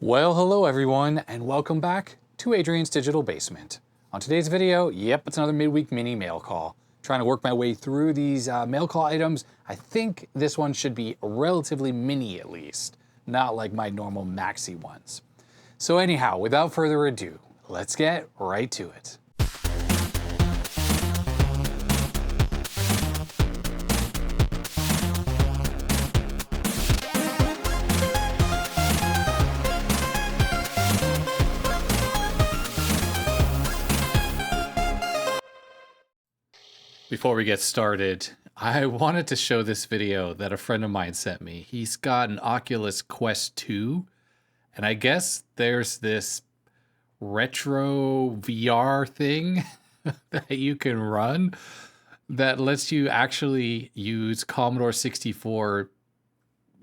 Well, hello everyone, and welcome back to Adrian's Digital Basement. On today's video, yep, it's another midweek mini mail call. Trying to work my way through these mail call items. I think this one should be relatively mini at least, not like my normal maxi ones. So anyhow, without further ado, let's get right to it. Before we get started, I wanted to show this video that a friend of mine sent me. He's got an Oculus Quest 2, and I guess there's this retro VR thing that you can run that lets you actually use Commodore 64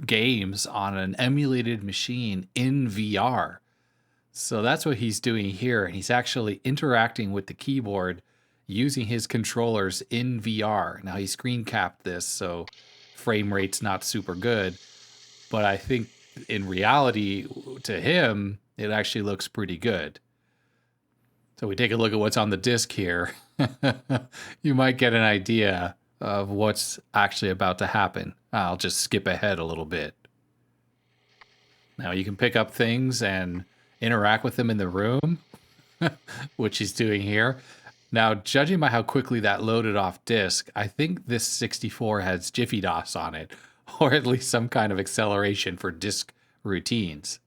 games on an emulated machine in VR. So that's what he's doing here, and he's actually interacting with the keyboard using his controllers in VR. Now he screen capped this, so frame rate's not super good, but I think in reality to him, it actually looks pretty good. So we take a look at what's on the disc here. You might get an idea of what's actually about to happen. I'll just skip ahead a little bit. Now you can pick up things and interact with them in the room, which he's doing here. Now, judging by how quickly that loaded off disk, I think this 64 has Jiffy DOS on it, or at least some kind of acceleration for disk routines.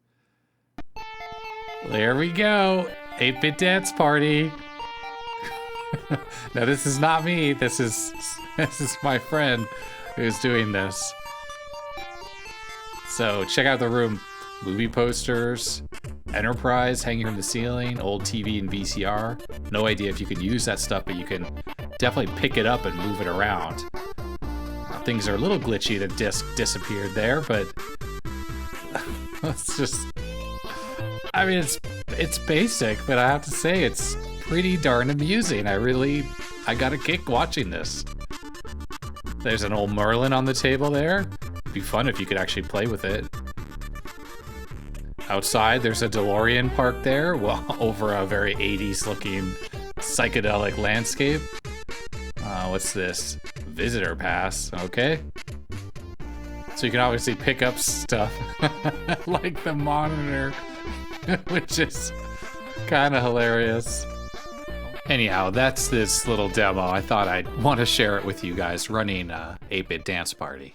There we go, 8-bit dance party. Now, this is not me. This is my friend who's doing this. So check out the room. Movie posters, Enterprise hanging from the ceiling, old TV and VCR. No idea if you can use that stuff, but you can definitely pick it up and move it around. Things are a little glitchy. The disc disappeared there, but it's just, I mean, it's basic, but I have to say it's pretty darn amusing. I got a kick watching this. There's an old Merlin on the table there. It'd be fun if you could actually play with it. Outside, there's a DeLorean parked there, well, over a very 80s looking psychedelic landscape. What's this? Visitor pass, okay. So you can obviously pick up stuff like the monitor, which is kind of hilarious. Anyhow, that's this little demo. I thought I'd want to share it with you guys running 8-bit dance party.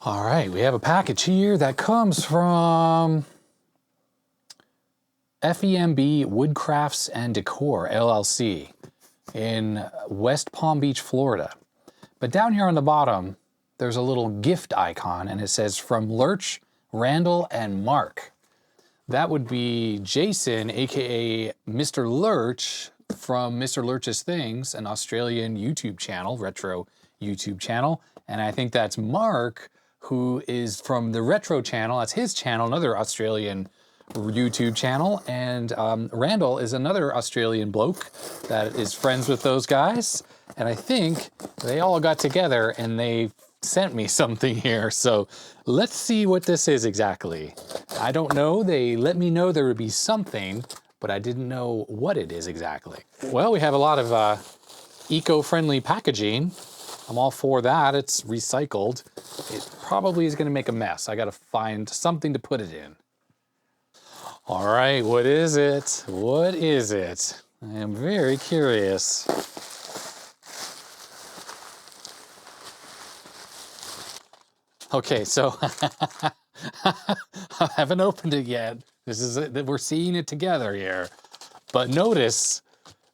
All right, we have a package here that comes from FEMB Woodcrafts and Decor, LLC, in West Palm Beach, Florida. But down here on the bottom, there's a little gift icon, and it says, from Lurch, Randall, and Mark. That would be Jason, aka Mr. Lurch, from Mr. Lurch's Things, an Australian YouTube channel, retro YouTube channel. And I think that's Mark, who is from TheRetroChannel. That's his channel, another Australian YouTube channel. And Randall is another Australian bloke that is friends with those guys. And I think they all got together and they sent me something here. So let's see what this is exactly. I don't know. They let me know there would be something, but I didn't know what it is exactly. Well, we have a lot of eco-friendly packaging. I'm all for that. It's recycled. It probably is going to make a mess. I got to find something to put it in. All right, what is it? What is it? I am very curious. Okay, so I haven't opened it yet. This is it. We're seeing it together here. But notice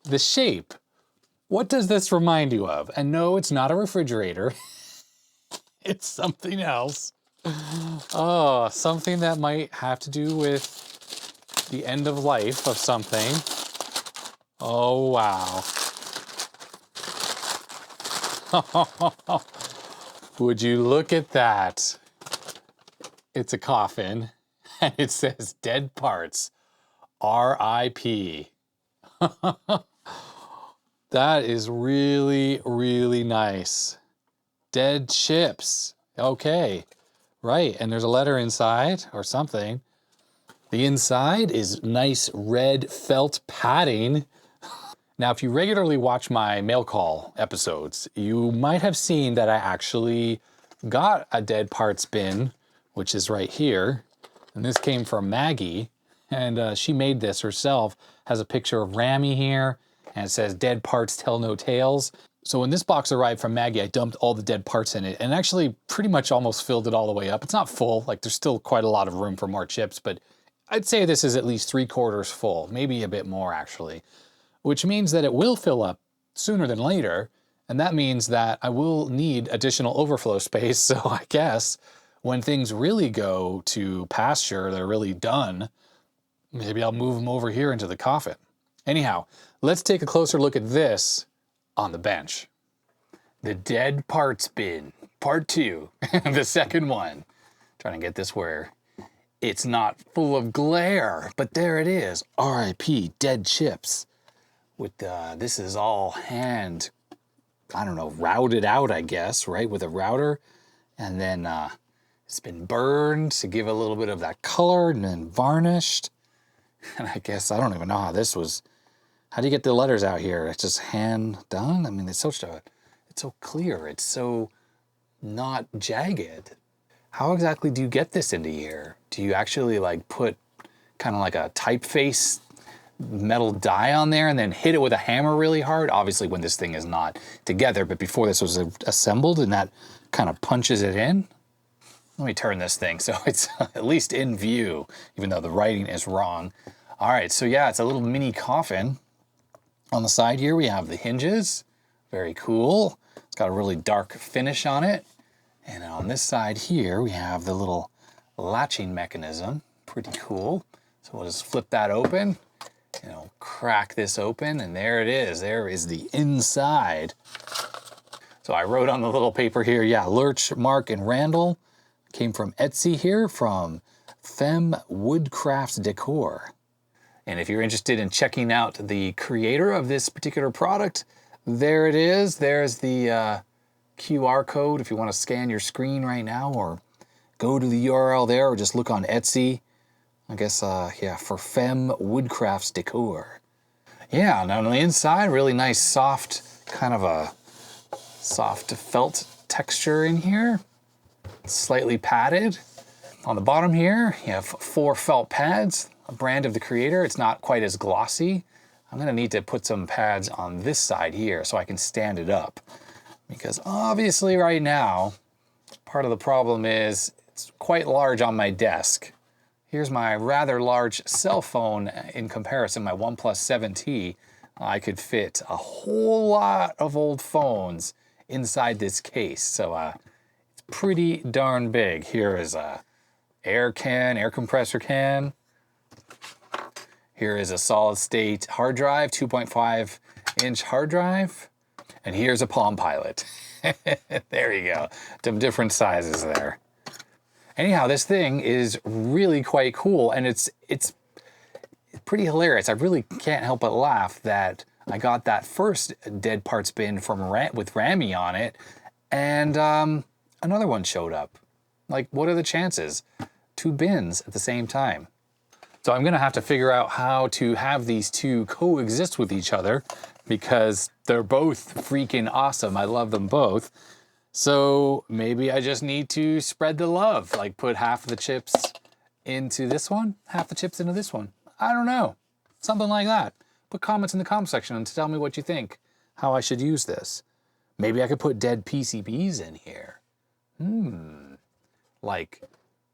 the shape. What does this remind you of? And no, it's not a refrigerator. It's something else. Oh, something that might have to do with the end of life of something. Oh, wow. Would you look at that? It's a coffin, and it says dead parts, RIP. That is really, really nice. Dead chips. Okay, right. And there's a letter inside or something. The inside is nice red felt padding. Now, if you regularly watch my mail call episodes, you might have seen that I actually got a dead parts bin, which is right here. And this came from Maggie, and she made this herself. Has a picture of Rammy here, and it says dead parts tell no tales. So when this box arrived from Maggie, I dumped all the dead parts in it and actually pretty much almost filled it all the way up. It's not full, like there's still quite a lot of room for more chips, but I'd say this is at least 3/4 full, maybe a bit more actually, which means that it will fill up sooner than later. And that means that I will need additional overflow space. So I guess when things really go to pasture, they're really done, maybe I'll move them over here into the coffin. Anyhow, let's take a closer look at this on the bench. The dead parts bin, part 2, the second one. Trying to get this where it's not full of glare, but there it is. RIP dead chips. With this is all hand, I don't know, routed out, I guess, right, with a router. And then it's been burned to give a little bit of that color and then varnished. And I guess, I don't even know how this was, how do you get the letters out here? It's just hand done? I mean, it's so clear. It's so not jagged. How exactly do you get this into here? Do you actually like put kind of like a typeface metal die on there and then hit it with a hammer really hard? Obviously when this thing is not together, but before this was assembled, and that kind of punches it in. Let me turn this thing so it's at least in view, even though the writing is wrong. All right, so yeah, it's a little mini coffin. On the side here, we have the hinges. Very cool. It's got a really dark finish on it. And on this side here, we have the little latching mechanism. Pretty cool. So we'll just flip that open, and I'll crack this open, and there it is. There is the inside. So I wrote on the little paper here, yeah, Lurch, Mark, and Randall. Came from Etsy here, from FEMB Woodcrafts Decor. And if you're interested in checking out the creator of this particular product, there it is. There's the QR code if you want to scan your screen right now, or go to the URL there, or just look on Etsy. I guess, yeah, for FEMB Woodcrafts Decor. Yeah, and on the inside, really nice soft, kind of a soft felt texture in here. Slightly padded. On the bottom here, you have 4 felt pads, a brand of the creator. It's not quite as glossy. I'm gonna need to put some pads on this side here so I can stand it up. Because obviously right now, part of the problem is it's quite large on my desk. Here's my rather large cell phone in comparison, my OnePlus 7T. I could fit a whole lot of old phones inside this case. So it's pretty darn big. Here is a air compressor can. Here is a solid state hard drive, 2.5-inch hard drive. And here's a Palm Pilot. There you go. Some different sizes there. Anyhow, this thing is really quite cool, and it's pretty hilarious. I really can't help but laugh that I got that first dead parts bin from with Rammy on it, and another one showed up. Like, what are the chances? 2 bins at the same time. So I'm gonna have to figure out how to have these two coexist with each other, because they're both freaking awesome. I love them both. So maybe I just need to spread the love, like put half of the chips into this one, half the chips into this one. I don't know, something like that. Put comments in the comment section and tell me what you think, how I should use this. Maybe I could put dead PCBs in here. Like,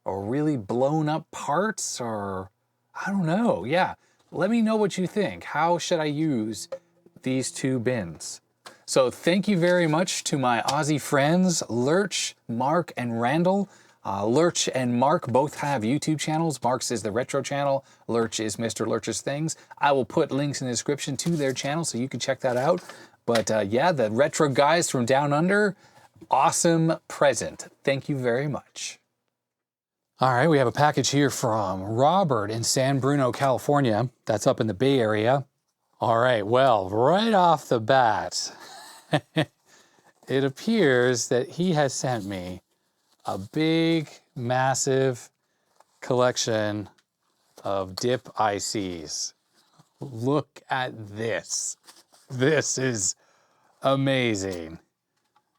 or really blown up parts, or I don't know. Yeah, let me know what you think. How should I use these 2 bins? So thank you very much to my Aussie friends, Lurch, Mark, and Randall. Lurch and Mark both have YouTube channels. Mark's is TheRetroChannel. Lurch is Mr. Lurch's Things. I will put links in the description to their channel so you can check that out. But yeah, the retro guys from down under, awesome present. Thank you very much. All right, we have a package here from Robert in San Bruno, California. That's up in the Bay Area. All right, well, right off the bat, it appears that he has sent me a big, massive collection of dip ICs. Look at this. This is amazing.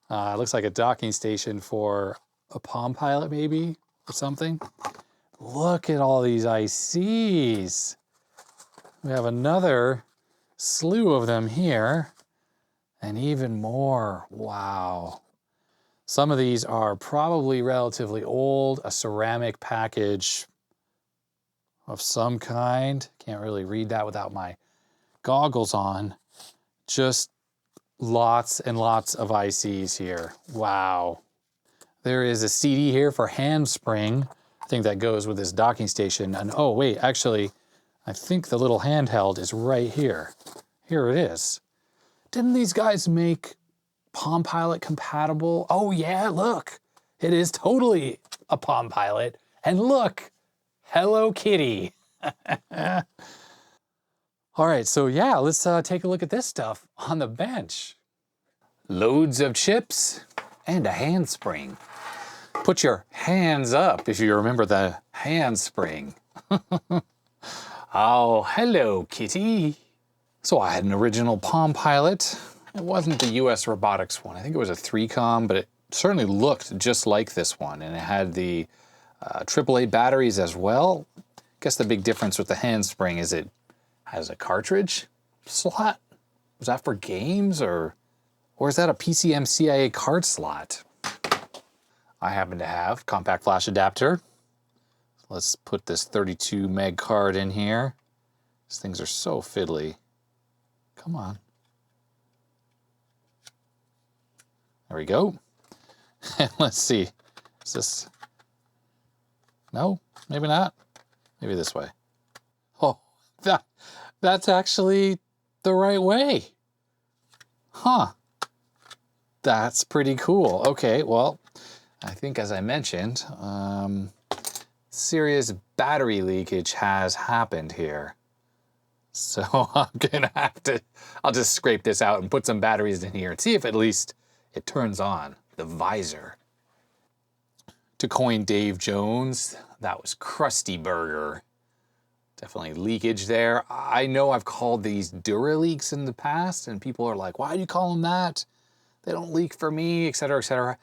It looks like a docking station for a Palm Pilot maybe, or something. Look at all these ICs. We have another slew of them here, and even more. Wow. Some of these are probably relatively old, a ceramic package of some kind. Can't really read that without my goggles on. Just lots and lots of ICs here. Wow. There is a CD here for Handspring. I think that goes with this docking station. And oh wait, actually, I think the little handheld is right here. Here it is. Didn't these guys make Palm Pilot compatible? Oh yeah, look. It is totally a Palm Pilot. And look, Hello Kitty. All right, so yeah, let's take a look at this stuff on the bench. Loads of chips and a handspring. Put your hands up if you remember the handspring. Oh, hello, kitty. So I had an original Palm Pilot. It wasn't the US Robotics one. I think it was a 3Com, but it certainly looked just like this one. And it had the AAA batteries as well. I guess the big difference with the handspring is it has a cartridge slot. Was that for games or is that a PCM-CIA card slot? I happen to have compact flash adapter. Let's put this 32 meg card in here. These things are so fiddly. Come on. There we go. And let's see. Is this? No, maybe not. Maybe this way. Oh, that's actually the right way. Huh. That's pretty cool. Okay, well, I think as I mentioned, serious battery leakage has happened here. So I'm gonna have to, I'll just scrape this out and put some batteries in here and see if at least it turns on the visor. To coin Dave Jones, that was Crusty Burger. Definitely leakage there. I know I've called these Duraleaks in the past and people are like, why do you call them that? They don't leak for me, etc., etc.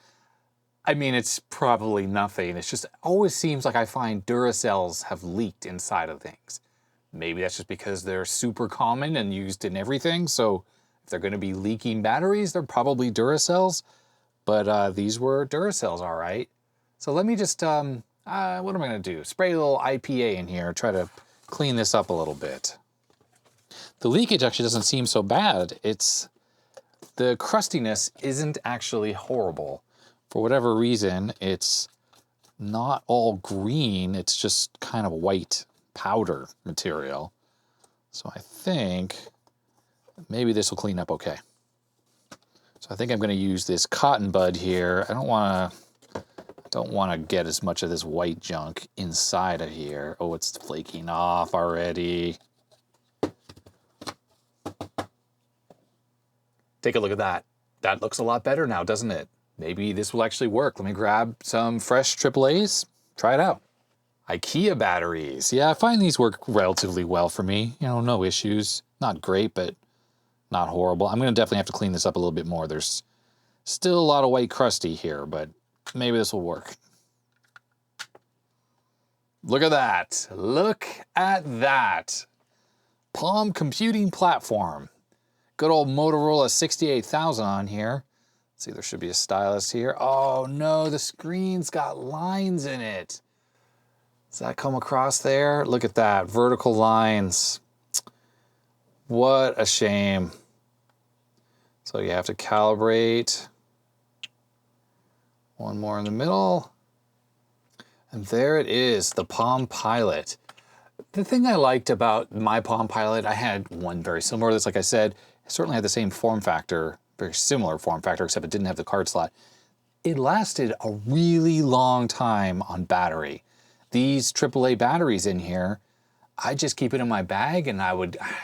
I mean, it's probably nothing. It's just, it always seems like I find Duracells have leaked inside of things. Maybe that's just because they're super common and used in everything. So if they're gonna be leaking batteries, they're probably Duracells. But these were Duracells, all right. So let me just, what am I gonna do? Spray a little IPA in here, try to clean this up a little bit. The leakage actually doesn't seem so bad. The crustiness isn't actually horrible. For whatever reason, it's not all green, it's just kind of white powder material. So I think maybe this will clean up okay. So I think I'm gonna use this cotton bud here. I don't wanna get as much of this white junk inside of here. Oh, it's flaking off already. Take a look at that. That looks a lot better now, doesn't it? Maybe this will actually work. Let me grab some fresh AAAs, try it out. IKEA batteries. Yeah, I find these work relatively well for me. You know, no issues. Not great, but not horrible. I'm gonna definitely have to clean this up a little bit more. There's still a lot of white crusty here, but maybe this will work. Look at that. Look at that. Palm computing platform. Good old Motorola 68000 on here. Let's see, there should be a stylus here. Oh no, the screen's got lines in it. Does that come across there? Look at that, vertical lines. What a shame. So you have to calibrate. One more in the middle. And there it is, the Palm Pilot. The thing I liked about my Palm Pilot, I had one very similar to this, like I said, it certainly had the same form factor, very similar form factor, except it didn't have the card slot. It lasted a really long time on battery. These AAA batteries in here, I just keep it in my bag and I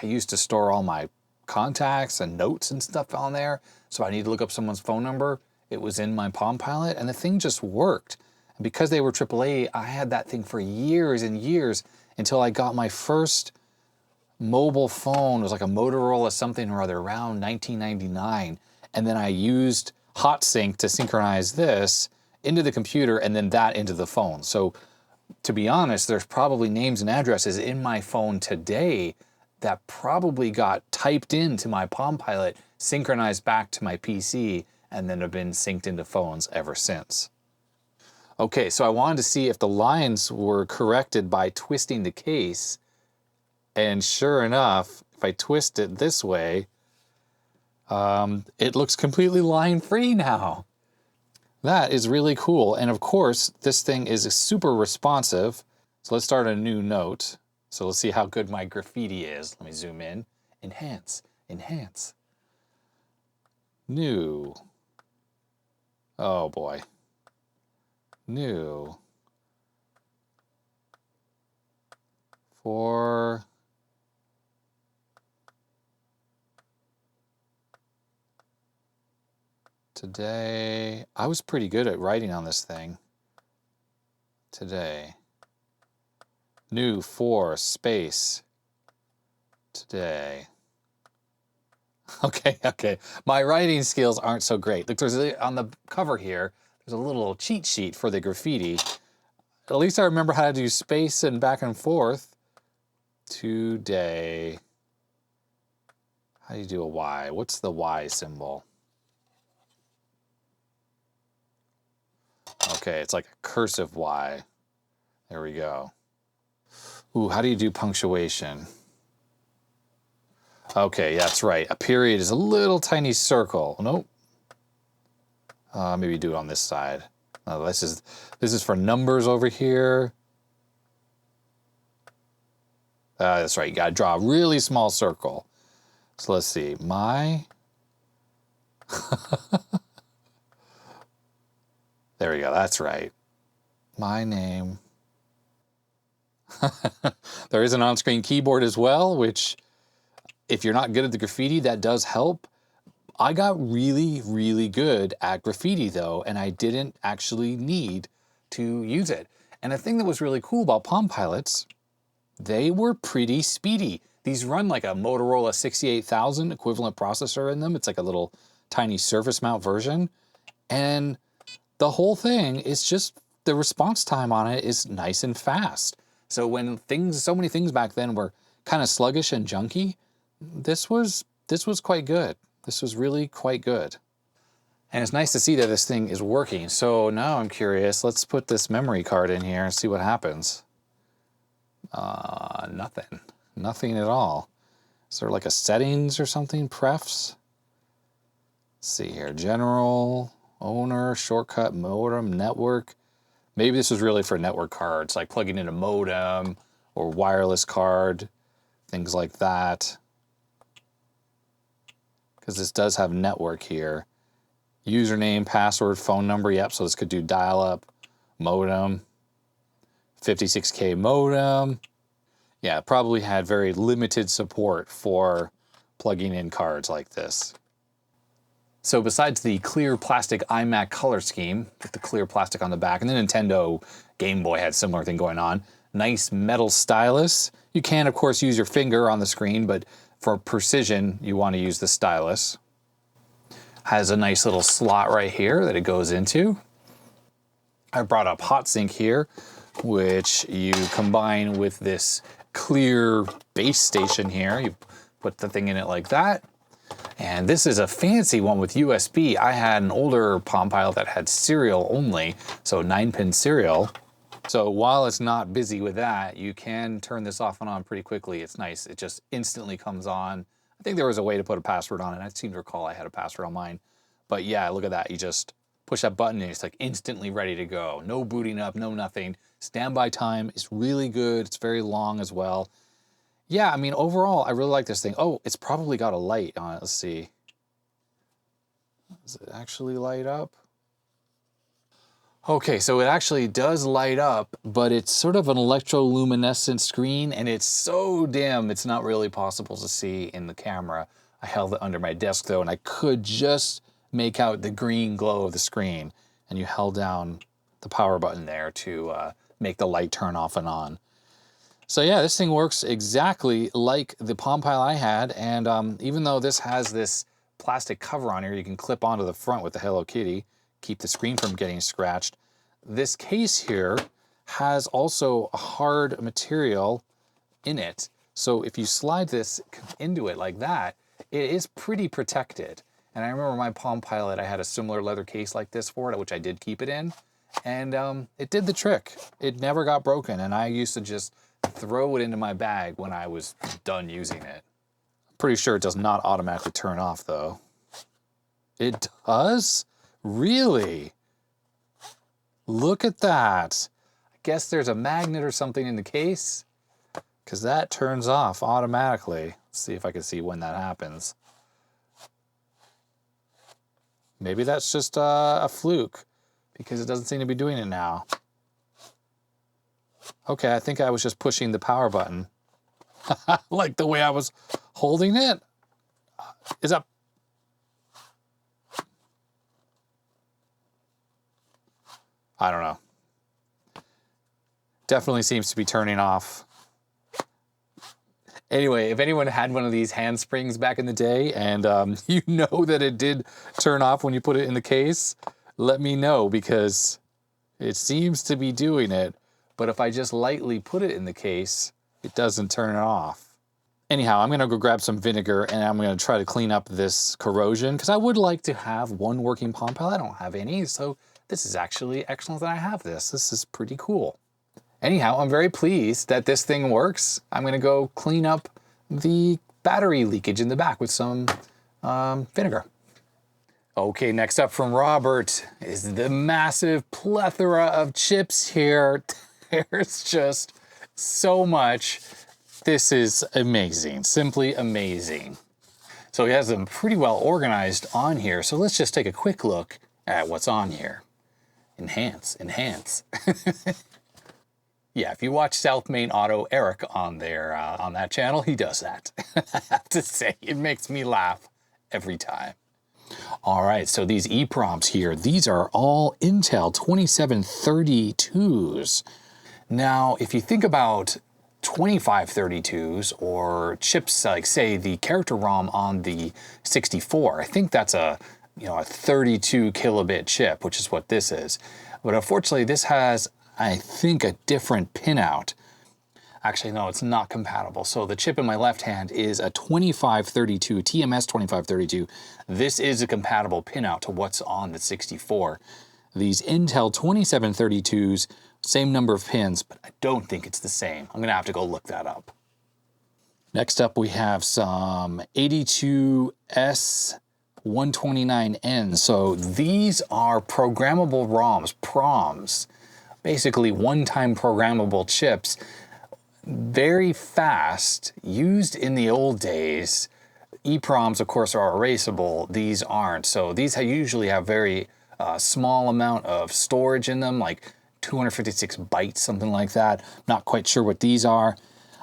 used to store all my contacts and notes and stuff on there. So I need to look up someone's phone number. It was in my Palm Pilot and the thing just worked. And because they were AAA, I had that thing for years and years until I got my first mobile phone. It was like a Motorola something or other around 1999. And then I used HotSync to synchronize this into the computer and then that into the phone. So to be honest, there's probably names and addresses in my phone today that probably got typed into my Palm Pilot, synchronized back to my PC, and then have been synced into phones ever since. Okay, so I wanted to see if the lines were corrected by twisting the case. And sure enough, if I twist it this way, it looks completely line-free now. That is really cool. And of course, this thing is super responsive. So let's start a new note. So let's see how good my graffiti is. Let me zoom in. Enhance, enhance. New. Oh boy. New. For today. I was pretty good at writing on this thing. Today. New for space. Today. Okay. My writing skills aren't so great. Look, there's on the cover here, there's a little cheat sheet for the graffiti. At least I remember how to do space and back and forth. Today. How do you do a Y? What's the Y symbol? Okay, it's like a cursive Y. There we go. Ooh, how do you do punctuation? Okay, that's right. A period is a little tiny circle. Nope. Maybe do it on this side. No, this is for numbers over here. That's right. You got to draw a really small circle. So let's see. My. There we go. That's right. My name. There is an on-screen keyboard as well, which if you're not good at the graffiti, that does help. I got really, really good at graffiti though, and I didn't actually need to use it. And the thing that was really cool about Palm Pilots, they were pretty speedy. These run like a Motorola 68000 equivalent processor in them. It's like a little tiny surface mount version. And the whole thing is just, the response time on it is nice and fast. So when so many things back then were kind of sluggish and junky, this was quite good. This was really quite good. And it's nice to see that this thing is working. So now I'm curious, let's put this memory card in here and see what happens. Nothing at all. Is there like a settings or something? Prefs? Let's see here, general, owner, shortcut, modem, network. Maybe this was really for network cards, like plugging in a modem or wireless card, things like that. Because this does have network here. Username, password, phone number. Yep, so this could do dial-up, modem, 56K modem. Yeah, it probably had very limited support for plugging in cards like this. So besides the clear plastic iMac color scheme with the clear plastic on the back, and the Nintendo Game Boy had a similar thing going on, nice metal stylus. You can, of course, use your finger on the screen, but for precision, you want to use the stylus. Has a nice little slot right here that it goes into. I brought up HotSync here, which you combine with this clear base station here. You put the thing in it like that. And this is a fancy one with USB. I had an older Palm Pilot that had serial only, so 9-pin serial. So while it's not busy with that, you can turn this off and on pretty quickly. It's nice. It just instantly comes on. I think there was a way to put a password on it. I seem to recall I had a password on mine. But yeah, look at that. You just push that button and it's like instantly ready to go. No booting up, no nothing. Standby time is really good. It's very long as well. Yeah, I mean, overall, I really like this thing. Oh, it's probably got a light on it. Let's see. Does it actually light up? Okay, so it actually does light up, but it's sort of an electroluminescent screen, and it's so dim, it's not really possible to see in the camera. I held it under my desk, though, and I could just make out the green glow of the screen, and you held down the power button there to make the light turn off and on. So yeah, this thing works exactly like the Palm Pilot I had, and even though this has this plastic cover on here you can clip onto the front with the Hello Kitty, keep the screen from getting scratched, this case here has also a hard material in it. So if you slide this into it like that, it is pretty protected. And I remember my Palm Pilot, I had a similar leather case like this for it, which I did keep it in. And it did the trick. It never got broken, and I used to just throw it into my bag when I was done using it. I'm pretty sure it does not automatically turn off though. It does? Really? Look at that. I guess there's a magnet or something in the case, because that turns off automatically. Let's see if I can see when that happens. Maybe that's just a fluke, because it doesn't seem to be doing it now. Okay, I think I was just pushing the power button. Like the way I was holding it. Is that... I don't know. Definitely seems to be turning off. Anyway, if anyone had one of these handsprings back in the day and you know that it did turn off when you put it in the case, let me know, because it seems to be doing it. But if I just lightly put it in the case, it doesn't turn it off. Anyhow, I'm gonna go grab some vinegar and I'm gonna try to clean up this corrosion, because I would like to have one working Palm Pilot. I don't have any, so this is actually excellent that I have this. This is pretty cool. Anyhow, I'm very pleased that this thing works. I'm gonna go clean up the battery leakage in the back with some vinegar. Okay, next up from Robert is the massive plethora of chips here. There's just so much. This is amazing, simply amazing. So he has them pretty well organized on here. So let's just take a quick look at what's on here. Enhance, enhance. Yeah, if you watch South Main Auto Eric on there, on that channel, he does that. I have to say, it makes me laugh every time. All right, so these EPROMs here, these are all Intel 2732s. Now, if you think about 2532s or chips like, say, the character ROM on the 64, I think that's a 32 kilobit chip, which is what this is. But unfortunately, this has, I think, a different pinout. Actually, no, it's not compatible. So the chip in my left hand is a 2532, TMS 2532. This is a compatible pinout to what's on the 64. These Intel 2732s, same number of pins, but I don't think it's the same. I'm gonna have to go look that up. Next up, we have some 82S129N. So these are programmable ROMs, PROMs, basically one-time programmable chips. Very fast, used in the old days. EPROMs, of course, are erasable. These aren't. So these usually have very small amount of storage in them, like 256 bytes, something like that. Not quite sure what these are.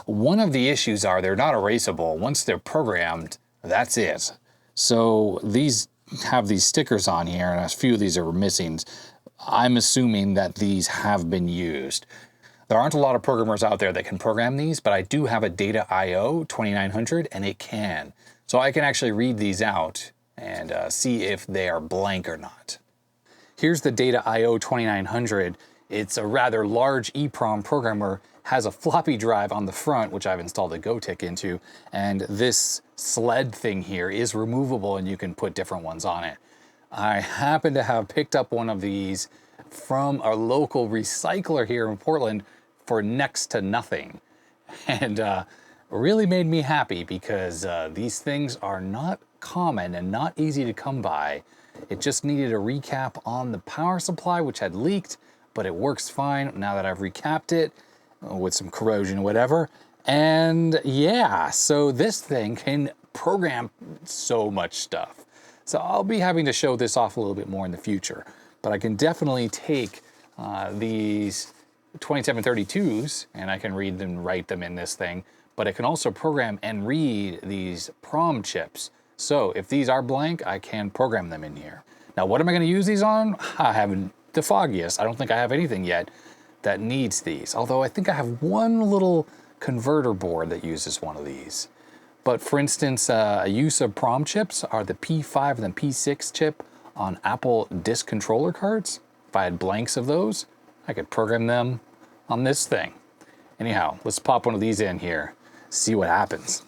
One of the issues are they're not erasable. Once they're programmed, that's it. So these have these stickers on here, and a few of these are missing. I'm assuming that these have been used. There aren't a lot of programmers out there that can program these, but I do have a Data IO 2900 and it can. So I can actually read these out and see if they are blank or not. Here's the Data IO 2900. It's a rather large EPROM programmer, has a floppy drive on the front, which I've installed a GoTick into, and this sled thing here is removable and you can put different ones on it. I happen to have picked up one of these from a local recycler here in Portland for next to nothing, and really made me happy, because these things are not common and not easy to come by. It just needed a recap on the power supply, which had leaked, but it works fine now that I've recapped it with some corrosion or whatever. And yeah, so this thing can program so much stuff. So I'll be having to show this off a little bit more in the future, but I can definitely take these 2732s and I can read them and write them in this thing, but I can also program and read these PROM chips. So if these are blank, I can program them in here. Now, what am I gonna use these on? I haven't the foggiest. I don't think I have anything yet that needs these. Although I think I have one little converter board that uses one of these. But for instance, a use of PROM chips are the P5 and the P6 chip on Apple disk controller cards. If I had blanks of those, I could program them on this thing. Anyhow, let's pop one of these in here, see what happens.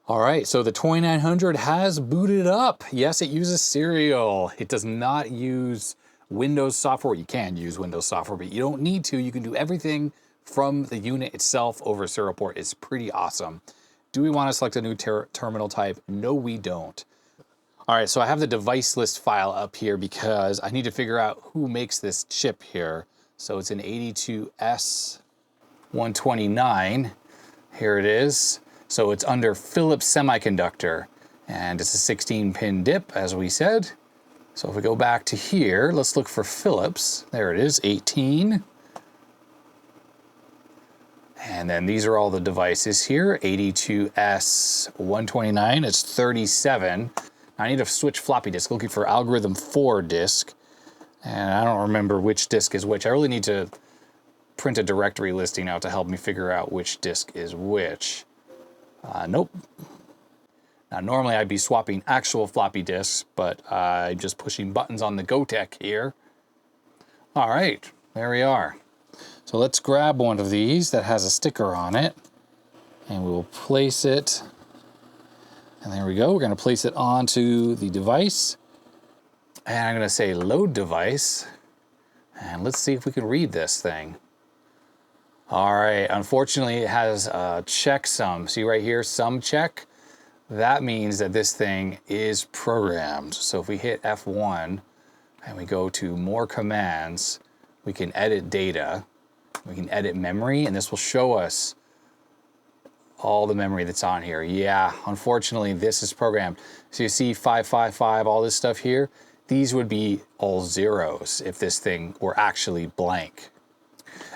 All right, so the 2900 has booted up. Yes, it uses serial. It does not use Windows software. You can use Windows software, but you don't need to. You can do everything from the unit itself over serial port. It's pretty awesome. Do we want to select a new terminal type? No, we don't. All right, so I have the device list file up here because I need to figure out who makes this chip here. So it's an 82S129. Here it is. So it's under Philips Semiconductor, and it's a 16-pin DIP, as we said. So if we go back to here, let's look for Philips. There it is, 18. And then these are all the devices here, 82S129, it's 37. I need to switch floppy disk, looking for algorithm 4 disk. And I don't remember which disk is which. I really need to print a directory listing out to help me figure out which disk is which. Nope. Now, normally I'd be swapping actual floppy disks, but I'm just pushing buttons on the GoTech here. All right, there we are. So let's grab one of these that has a sticker on it, and we will place it. And there we go. We're going to place it onto the device. And I'm going to say load device. And let's see if we can read this thing. All right, unfortunately it has a checksum. See right here, sum check? That means that this thing is programmed. So if we hit F1 and we go to more commands, we can edit data, we can edit memory, and this will show us all the memory that's on here. Yeah, unfortunately this is programmed. So you see 555, all this stuff here, these would be all zeros if this thing were actually blank.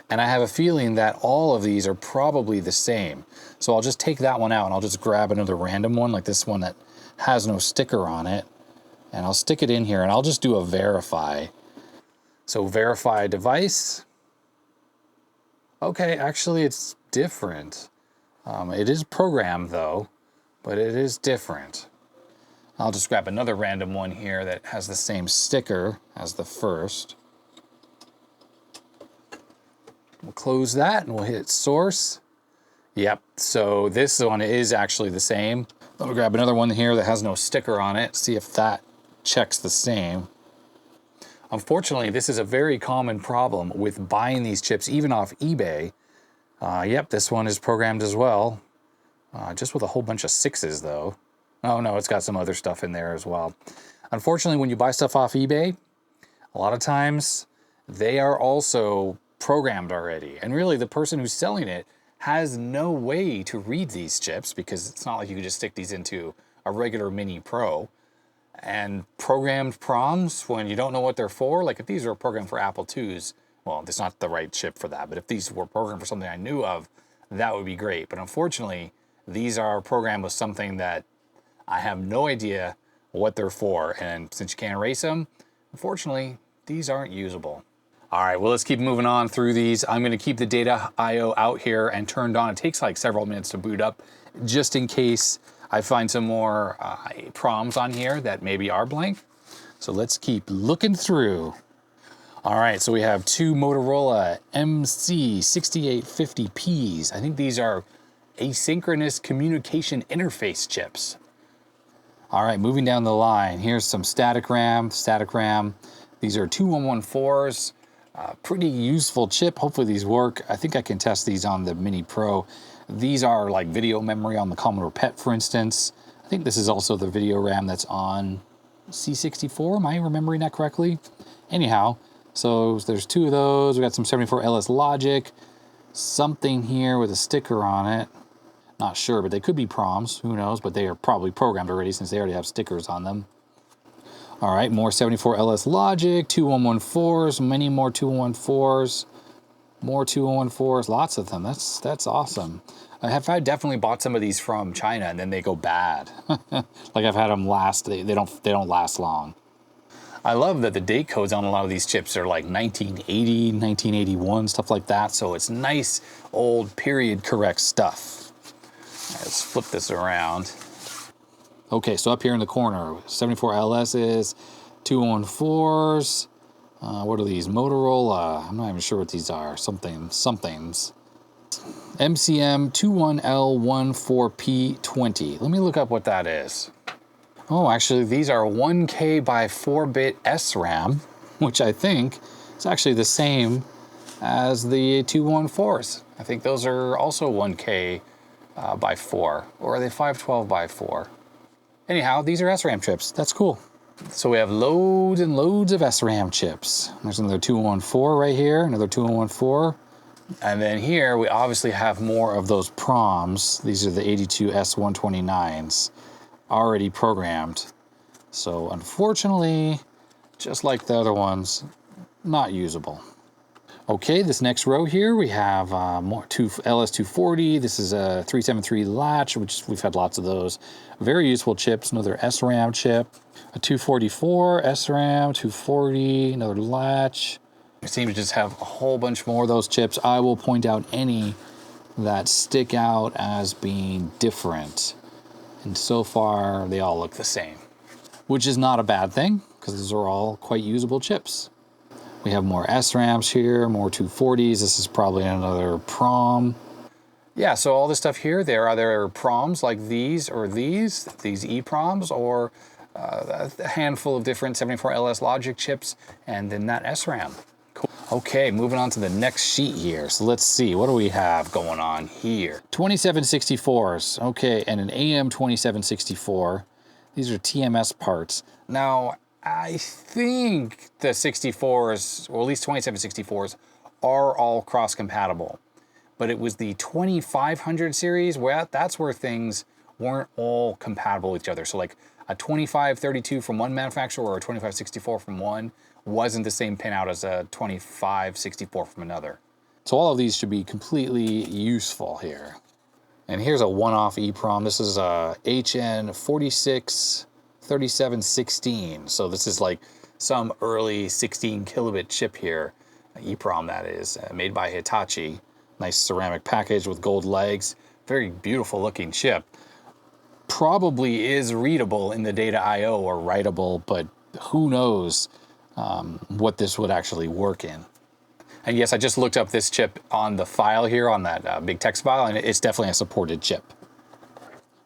And I have a feeling that all of these are probably the same. So I'll just take that one out and I'll just grab another random one, like this one that has no sticker on it. And I'll stick it in here and I'll just do a verify. So verify device. Okay, actually it's different. It is programmed though, but it is different. I'll just grab another random one here that has the same sticker as the first. We'll close that and we'll hit source. Yep, so this one is actually the same. I'll grab another one here that has no sticker on it, see if that checks the same. Unfortunately, this is a very common problem with buying these chips, even off eBay. Yep, this one is programmed as well, just with a whole bunch of 6s though. Oh no, it's got some other stuff in there as well. Unfortunately, when you buy stuff off eBay, a lot of times they are also programmed already. And really the person who's selling it has no way to read these chips because it's not like you could just stick these into a regular MiniPro. And programmed PROMs, when you don't know what they're for, like if these are programmed for Apple IIs, well, it's not the right chip for that, but if these were programmed for something I knew of, that would be great. But unfortunately, these are programmed with something that I have no idea what they're for. And since you can't erase them, unfortunately, these aren't usable. All right, well, let's keep moving on through these. I'm gonna keep the data IO out here and turned on. It takes like several minutes to boot up, just in case I find some more PROMs on here that maybe are blank. So let's keep looking through. All right, so we have two Motorola MC6850Ps. I think these are asynchronous communication interface chips. All right, moving down the line, here's some static RAM. These are 2114s. Pretty useful chip. Hopefully these work. I think I can test these on the MiniPro. These are like video memory on the Commodore PET, for instance. I think this is also the video RAM that's on C64. Am I remembering that correctly? Anyhow, so there's two of those. We got some 74 LS Logic. Something here with a sticker on it. Not sure, but they could be PROMs. Who knows? But they are probably programmed already since they already have stickers on them. All right, more 74 LS Logic, 2114s, many more 2114s, more 2114s, lots of them. That's awesome. I've definitely bought some of these from China and then they go bad. Like I've had them last, they don't last long. I love that the date codes on a lot of these chips are like 1980, 1981, stuff like that. So it's nice old period correct stuff. Let's flip this around. Okay, so up here in the corner, 74 LSs, 214s. What are these? Motorola. I'm not even sure what these are. Somethings. MCM 21L14P20. Let me look up what that is. Oh, actually, these are 1K by 4-bit SRAM, which I think is actually the same as the 214s. I think those are also 1K by 4, or are they 512 by 4? Anyhow, these are SRAM chips. That's cool. So we have loads and loads of SRAM chips. There's another 2114 right here, another 2114. And then here we obviously have more of those PROMs. These are the 82S129s already programmed. So unfortunately, just like the other ones, not usable. Okay, this next row here, we have more LS240. This is a 373 latch, which we've had lots of those. Very useful chips. Another SRAM chip, a 244 SRAM, 240, another latch. It seems to just have a whole bunch more of those chips. I will point out any that stick out as being different. And so far, they all look the same, which is not a bad thing because those are all quite usable chips. We have more SRAMs here, more 240s. This is probably another PROM. Yeah, so all this stuff here, there are other PROMs like these or these EPROMs, or a handful of different 74LS logic chips, and then that SRAM. Cool. Okay, moving on to the next sheet here. So let's see, what do we have going on here? 2764s, okay, and an AM2764. These are TMS parts. Now, I think the 64s, or at least 2764s, are all cross-compatible. But it was the 2500 series, where that's where things weren't all compatible with each other. So like a 2532 from one manufacturer or a 2564 from one wasn't the same pinout as a 2564 from another. So all of these should be completely useful here. And here's a one-off EPROM. This is a HN463716. So this is like some early 16 kilobit chip here, EPROM that is, made by Hitachi. Nice ceramic package with gold legs. Very beautiful looking chip. Probably is readable in the data I/O or writable, but who knows what this would actually work in. And yes, I just looked up this chip on the file here, on that big text file, and it's definitely a supported chip.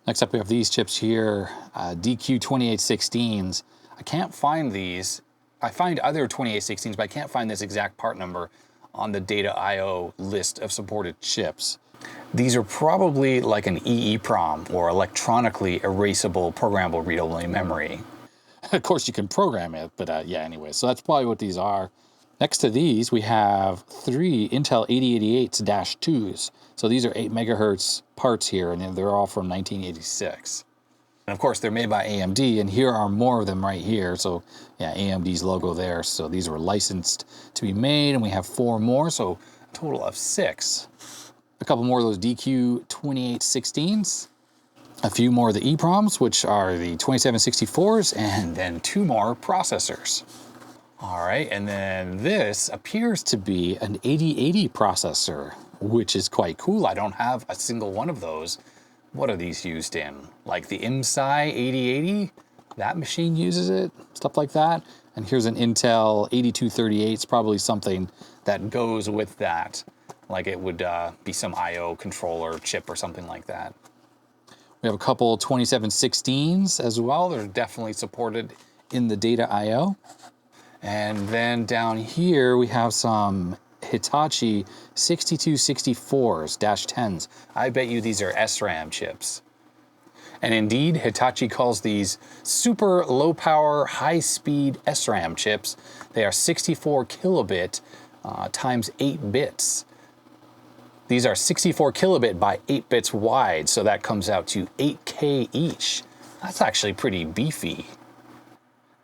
Next up, we have these chips here, DQ2816s. I can't find these. I find other 2816s, but I can't find this exact part number on the data I/O list of supported chips. These are probably like an EEPROM, or electronically erasable programmable read-only memory. Of course, you can program it, but yeah, anyway, so that's probably what these are. Next to these, we have 3 Intel 8088s-2s. So these are 8 megahertz parts here, and they're all from 1986. And of course, they're made by AMD, and here are more of them right here. So yeah, AMD's logo there. So these were licensed to be made, and we have 4 more, so a total of 6. A couple more of those DQ2816s. A few more of the EPROMs, which are the 2764s, and then 2 more processors. All right, and then this appears to be an 8080 processor, which is quite cool. I don't have a single one of those. What are these used in? Like the MSI 8080? That machine uses it, stuff like that. And here's an Intel 8238. It's probably something that goes with that. Like it would be some I/O controller chip or something like that. We have a couple 2716s as well. They're definitely supported in the data I/O. And then down here, we have some Hitachi 6264s-10s. I bet you these are SRAM chips. And indeed, Hitachi calls these super low power, high speed SRAM chips. They are 64 kilobit times 8 bits. These are 64 kilobit by 8 bits wide, so that comes out to 8K each. That's actually pretty beefy.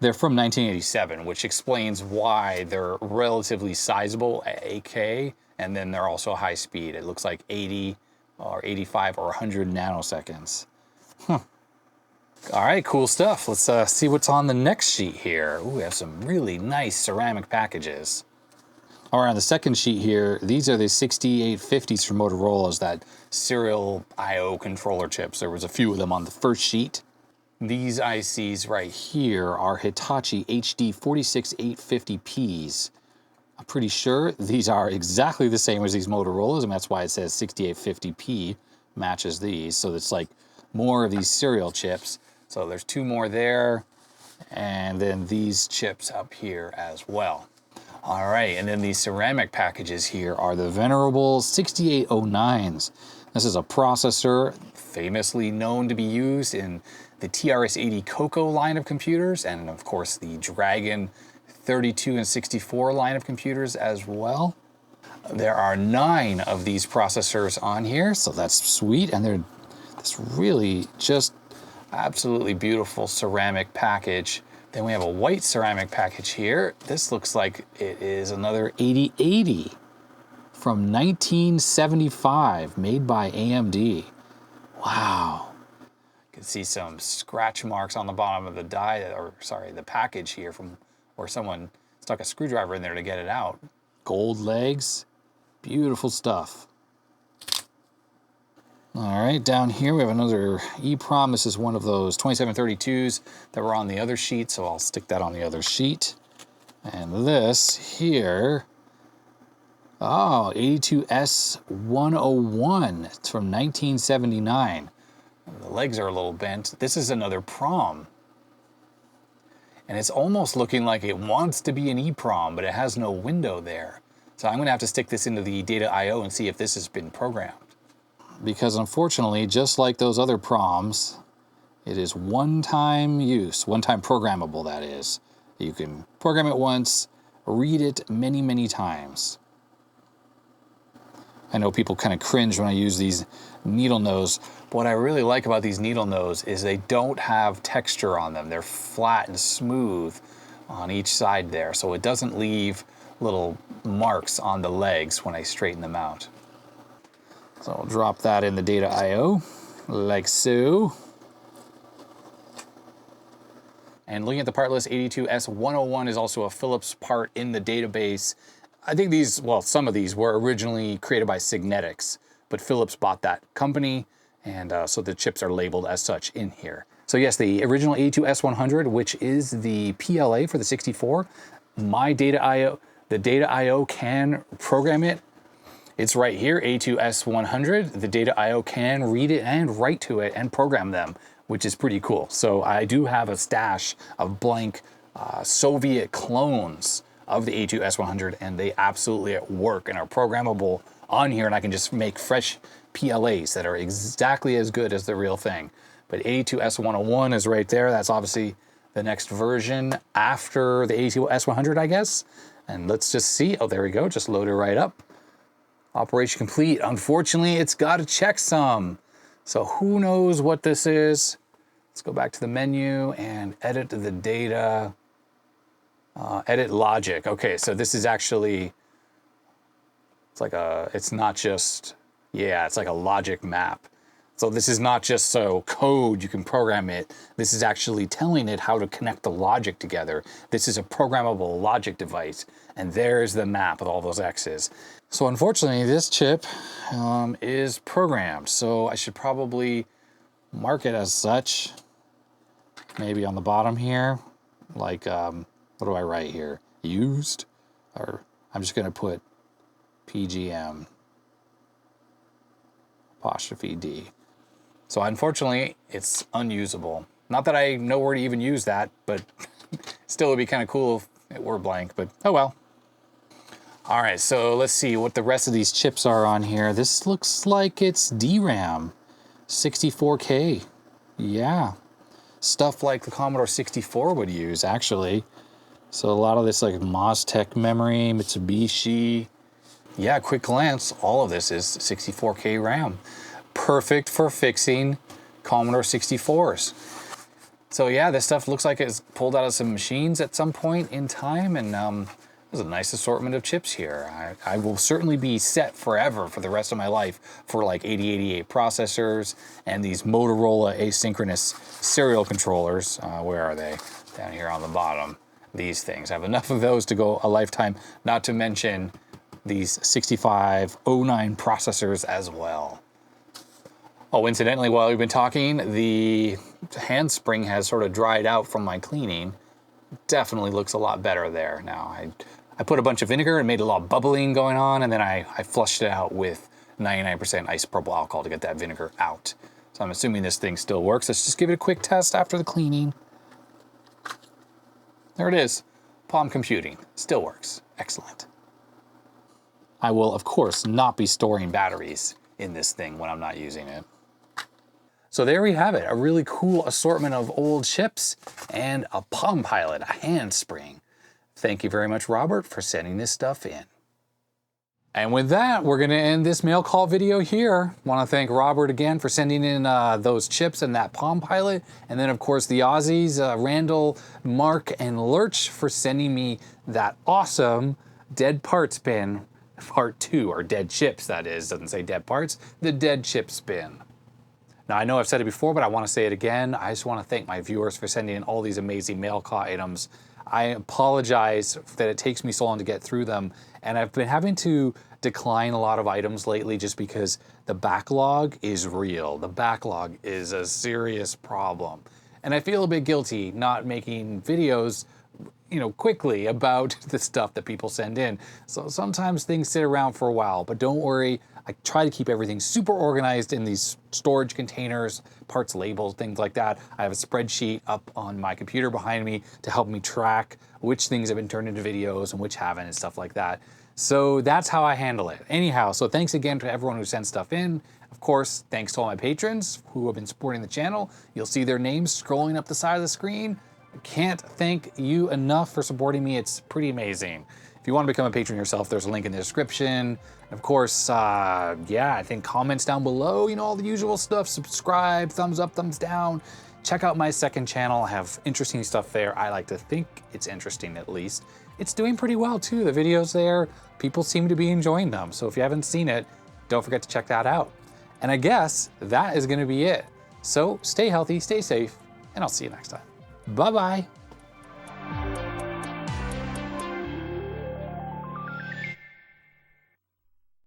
They're from 1987, which explains why they're relatively sizable at 8K, and then they're also high speed. It looks like 80 or 85 or 100 nanoseconds. All right, cool stuff. Let's see what's on the next sheet here. Ooh, we have some really nice ceramic packages. All right, on the second sheet here, these are the 6850s from Motorola's, that serial I/O controller chips. There was a few of them on the first sheet. These ICs right here are Hitachi HD 46850Ps. I'm pretty sure these are exactly the same as these Motorola's, and that's why it says 6850P matches these. So it's like more of these serial chips. So there's two more there, and then these chips up here as well. All right, and then these ceramic packages here are the venerable 6809s. This is a processor famously known to be used in the TRS-80 Coco line of computers, and of course the Dragon 32 and 64 line of computers as well. There are 9 of these processors on here, so that's sweet, and they're this really just absolutely beautiful ceramic package. Then we have a white ceramic package here. This looks like it is another 8080 from 1975, made by AMD. Wow. You can see some scratch marks on the bottom of the the package here from where someone stuck a screwdriver in there to get it out. Gold legs, beautiful stuff. All right, down here we have another EPROM. This is one of those 2732s that were on the other sheet, so I'll stick that on the other sheet. And this here, 82S101. It's from 1979. The legs are a little bent. This is another PROM. And it's almost looking like it wants to be an EPROM, but it has no window there. So I'm gonna have to stick this into the data I/O and see if this has been programmed. Because unfortunately, just like those other PROMs, it is one-time use, one-time programmable, that is. You can program it once, read it many, many times. I know people kind of cringe when I use these needle nose, but what I really like about these needle nose is they don't have texture on them. They're flat and smooth on each side there, so it doesn't leave little marks on the legs when I straighten them out. So I'll drop that in the data I/O, like so. And looking at the part list, 82S101 is also a Philips part in the database. I think these, well, some of these were originally created by Signetics, but Philips bought that company, and so the chips are labeled as such in here. So yes, the original 82S100, which is the PLA for the 64, my data I/O, the data I/O can program it. It's right here, A2S100. The data I/O can read it and write to it and program them, which is pretty cool. So I do have a stash of blank Soviet clones of the A2S100, and they absolutely work and are programmable on here, and I can just make fresh PLAs that are exactly as good as the real thing. But A2S101 is right there. That's obviously the next version after the A2S100, I guess. And let's just see. Oh, there we go. Just load it right up. Operation complete. Unfortunately, it's got a checksum. So who knows what this is? Let's go back to the menu and edit the data. Edit logic. Okay, so this is actually, it's not just, yeah, it's like a logic map. So this is not just so code, you can program it. This is actually telling it how to connect the logic together. This is a programmable logic device. And there's the map with all those X's. So unfortunately, this chip is programmed. So I should probably mark it as such. Maybe on the bottom here, like, what do I write here? Used? Or I'm just gonna put PGM apostrophe D. So unfortunately, it's unusable. Not that I know where to even use that, but still would be kind of cool if it were blank, but oh well. All right, so let's see what the rest of these chips are on here. This looks like it's DRAM, 64K. Yeah, stuff like the Commodore 64 would use, actually. So a lot of this like MOSTEC memory, Mitsubishi. Yeah, quick glance, all of this is 64K RAM. Perfect for fixing Commodore 64s. So yeah, this stuff looks like it's pulled out of some machines at some point in time, and There's a nice assortment of chips here. I will certainly be set forever for the rest of my life for like 8088 processors and these Motorola asynchronous serial controllers. Where are they? Down here on the bottom. These things. I have enough of those to go a lifetime, not to mention these 6509 processors as well. Oh, incidentally, while we've been talking, the handspring has sort of dried out from my cleaning. Definitely looks a lot better there now. I put a bunch of vinegar and made a lot of bubbling going on, and then I flushed it out with 99% isopropyl alcohol to get that vinegar out. So I'm assuming this thing still works. Let's just give it a quick test after the cleaning. There it is. Palm computing. Still works. Excellent. I will, of course, not be storing batteries in this thing when I'm not using it. So there we have it, a really cool assortment of old chips and a Palm Pilot, a handspring. Thank you very much, Robert, for sending this stuff in. And with that, we're gonna end this mail call video here. Wanna thank Robert again for sending in those chips and that Palm Pilot. And then of course the Aussies, Randall, Mark, and Lurch for sending me that awesome dead parts bin, part 2, or dead chips that is, doesn't say dead parts, the dead chips bin. Now, I know I've said it before, but I want to say it again. I just want to thank my viewers for sending in all these amazing mail call items. I apologize that it takes me so long to get through them, and I've been having to decline a lot of items lately just because the backlog is real. The backlog is a serious problem. And I feel a bit guilty not making videos, you know, quickly about the stuff that people send in. So sometimes things sit around for a while, but don't worry. I try to keep everything super organized in these storage containers, parts labels, things like that. I have a spreadsheet up on my computer behind me to help me track which things have been turned into videos and which haven't and stuff like that. So that's how I handle it. Anyhow, so thanks again to everyone who sent stuff in. Of course, thanks to all my patrons who have been supporting the channel. You'll see their names scrolling up the side of the screen. I can't thank you enough for supporting me. It's pretty amazing. If you want to become a patron yourself, there's a link in the description. Of course, yeah, I think comments down below, you know, all the usual stuff. Subscribe, thumbs up, thumbs down. Check out my second channel. I have interesting stuff there. I like to think it's interesting, at least. It's doing pretty well too. The videos there, people seem to be enjoying them. So if you haven't seen it, don't forget to check that out. And I guess that is going to be it. So stay healthy, stay safe, and I'll see you next time. Bye-bye.